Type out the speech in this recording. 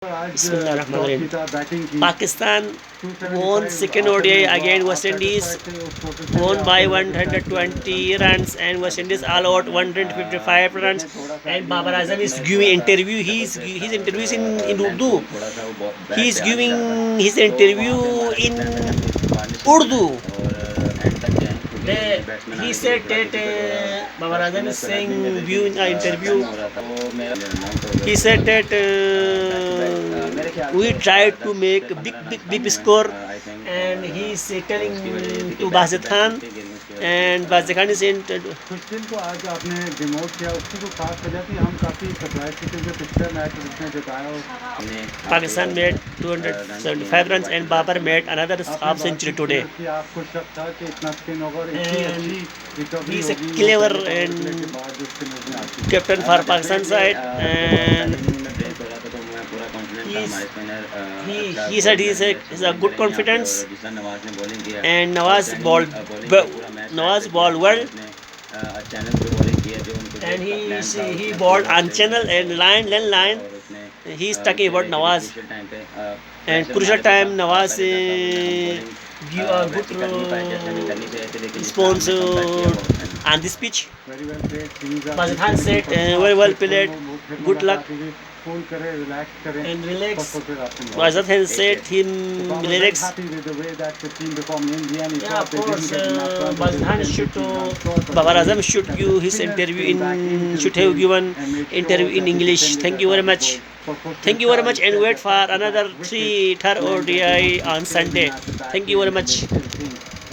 Bismillahirrahmanirrahim. Pakistan won second ODI against West Indies, won by 120 runs, and West Indies all out 155 runs. And Babar Azam is giving interview. His interviews in Urdu. He is giving his interview in Urdu. He said that Babar Azam is saying view in an interview. He said that we tried to make a big score, and he is telling to Bazid Khan, and Bazid Khan is saying खुशदिल को आज आपने demote किया, उसकी कोई खास वजह थी? हम काफ़ी सरप्राइज थे क्योंकि पिछले मैच उसने जिताया और Pakistan made 275 runs and Babar made another half century today. आपको शक था कि इतना स्पिन होगा और इतनी अच्छी रिकवरी He is a होगी clever and captain for Pakistan side, and he said he is a good confidence, and Nawaz bowled well, and he bowled on channel and line. He is talking about Nawaz, and crucial time Nawaz give a good response on this pitch. Bazid Khan said very well played, good luck and relax. Bazid Khan said him relax. Yeah, of course, Bazid Khan Babar Azam should give his interview should have given interview in English. Thank you very much. Thank you very much, and wait for another third ODI on Sunday. Thank you very much.